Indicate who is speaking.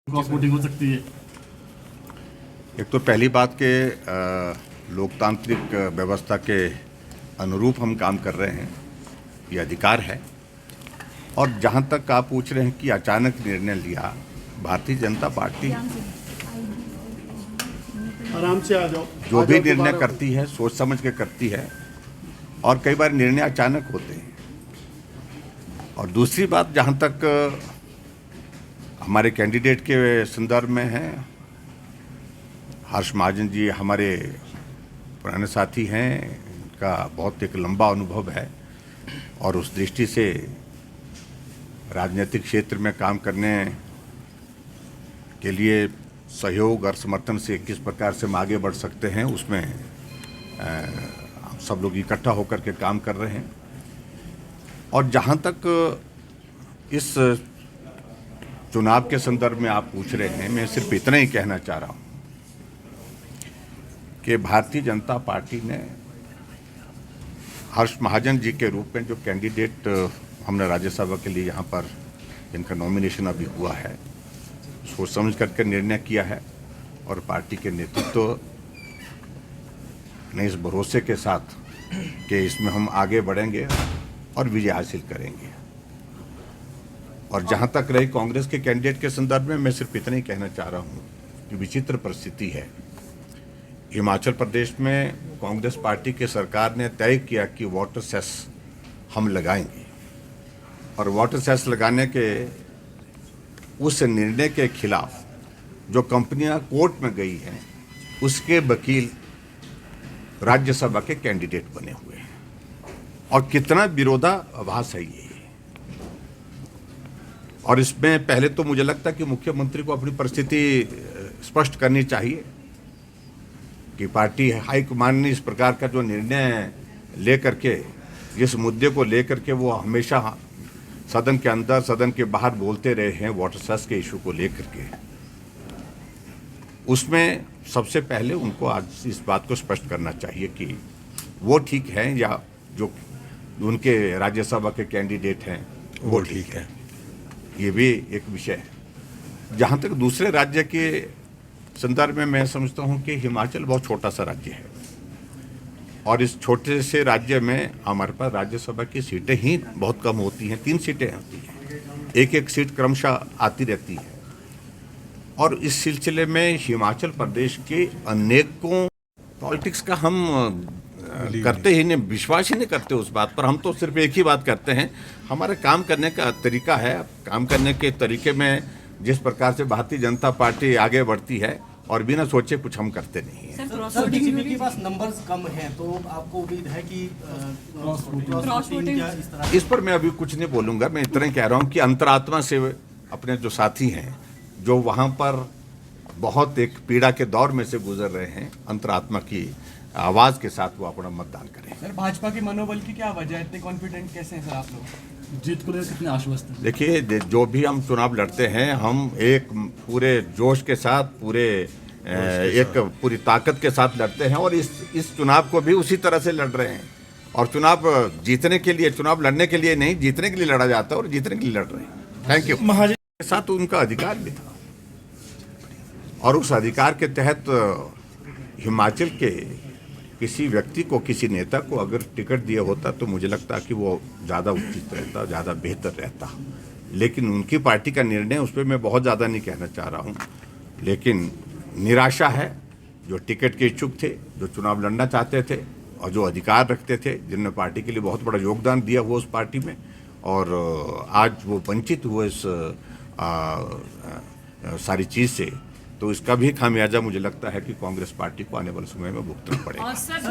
Speaker 1: Cross voting हो सकती है।
Speaker 2: एक तो पहली बात के लोकतांत्रिक व्यवस्था के अनुरूप हम काम कर रहे हैं, ये अधिकार है। और जहां तक आप पूछ रहे हैं कि अचानक निर्णय लिया, भारतीय जनता पार्टी
Speaker 1: आराम से आ जाओ।
Speaker 2: जो भी निर्णय करती है सोच समझ के करती है, और कई बार निर्णय अचानक होते हैं। और दूसरी बात, जहां तक हमारे कैंडिडेट के संदर्भ में है, हर्ष महाजन जी हमारे पुराने साथी हैं, इनका बहुत एक लंबा अनुभव है और उस दृष्टि से राजनीतिक क्षेत्र में काम करने के लिए सहयोग और समर्थन से किस प्रकार से हम आगे बढ़ सकते हैं, उसमें हम सब लोग इकट्ठा होकर के काम कर रहे हैं। और जहां तक इस चुनाव के संदर्भ में आप पूछ रहे हैं, मैं सिर्फ इतना ही कहना चाह रहा हूं कि भारतीय जनता पार्टी ने हर्ष महाजन जी के रूप में जो कैंडिडेट हमने राज्यसभा के लिए यहाँ पर जिनका नॉमिनेशन अभी हुआ है, सोच समझ करके निर्णय किया है। और पार्टी के नेतृत्व ने इस भरोसे के साथ कि इसमें हम आगे बढ़ेंगे और विजय हासिल करेंगे। और जहां तक रही कांग्रेस के कैंडिडेट के संदर्भ में, मैं सिर्फ इतना ही कहना चाह रहा हूं कि विचित्र परिस्थिति है। हिमाचल प्रदेश में कांग्रेस पार्टी की सरकार ने तय किया कि वाटर सेस हम लगाएंगे, और वाटर सेस लगाने के उस निर्णय के खिलाफ जो कंपनियां कोर्ट में गई हैं, उसके वकील राज्यसभा के कैंडिडेट बने हुए हैं। और कितना विरोधाभास है ये। और इसमें पहले तो मुझे लगता है कि मुख्यमंत्री को अपनी परिस्थिति स्पष्ट करनी चाहिए कि पार्टी हाईकमान ने इस प्रकार का जो निर्णय लेकर के, जिस मुद्दे को लेकर के वो हमेशा सदन के अंदर सदन के बाहर बोलते रहे हैं, वाटर सेस के इशू को लेकर के, उसमें सबसे पहले उनको आज इस बात को स्पष्ट करना चाहिए कि वो ठीक है या जो उनके राज्यसभा के कैंडिडेट हैं वो ठीक है। ये भी एक विषय है। जहाँ तक दूसरे राज्य के संदर्भ में, मैं समझता हूँ कि हिमाचल बहुत छोटा सा राज्य है, और इस छोटे से राज्य में हमारे पास राज्यसभा की सीटें ही बहुत कम होती हैं। 3 सीटें होती हैं, एक सीट क्रमशः आती रहती है। और इस सिलसिले में हिमाचल प्रदेश के अनेकों पॉलिटिक्स का हम करते ही नहीं, विश्वास ही नहीं करते उस बात पर। हम तो सिर्फ एक ही बात करते हैं, हमारे काम करने का तरीका है। काम करने के तरीके में जिस प्रकार से भारतीय जनता पार्टी आगे बढ़ती है, और बिना सोचे कुछ हम करते नहीं है।
Speaker 3: सर, डीजीपी के पास नंबर्स कम हैं, तो आपको उम्मीद है कि क्रॉस वोटिंग या इस तरह?
Speaker 2: इस पर मैं अभी कुछ नहीं बोलूंगा। मैं इतना ही कह रहा हूं कि अंतरात्मा से अपने जो साथी हैं, जो वहां पर बहुत एक पीड़ा के दौर में से गुजर रहे हैं, अंतरात्मा की आवाज के साथ वो अपना मतदान करें।
Speaker 3: सर, भाजपा के मनोबल की क्या वजह है? इतने कॉन्फिडेंट कैसे हैं सर आप लोग?
Speaker 1: जीत को लेकर कितने आश्वस्त हैं?
Speaker 2: देखिए, जो भी हम चुनाव लड़ते हैं, हम एक पूरे जोश के साथ, एक पूरी ताकत के साथ लड़ते हैं, और इस चुनाव को भी उसी तरह से लड़ रहे हैं। और चुनाव जीतने के लिए, चुनाव लड़ने के लिए नहीं, जीतने के लिए लड़ा जाता है, और जीतने के लिए लड़ रहे हैं। Thank you. महाजन के साथ उनका अधिकार भी था, और उस अधिकार के तहत हिमाचल के किसी व्यक्ति को, किसी नेता को अगर टिकट दिया होता तो मुझे लगता कि वो ज़्यादा उचित रहता, ज़्यादा बेहतर रहता। लेकिन उनकी पार्टी का निर्णय, उस पर मैं बहुत ज़्यादा नहीं कहना चाह रहा हूँ। लेकिन निराशा है, जो टिकट के इच्छुक थे, जो चुनाव लड़ना चाहते थे और जो अधिकार रखते थे, जिनने पार्टी के लिए बहुत बड़ा योगदान दिया हुआ उस पार्टी में, और आज वो वंचित हुए इस सारी चीज़ से। तो इसका भी खामियाजा मुझे लगता है कि कांग्रेस पार्टी को आने वाले समय में भुगतना पड़ेगा।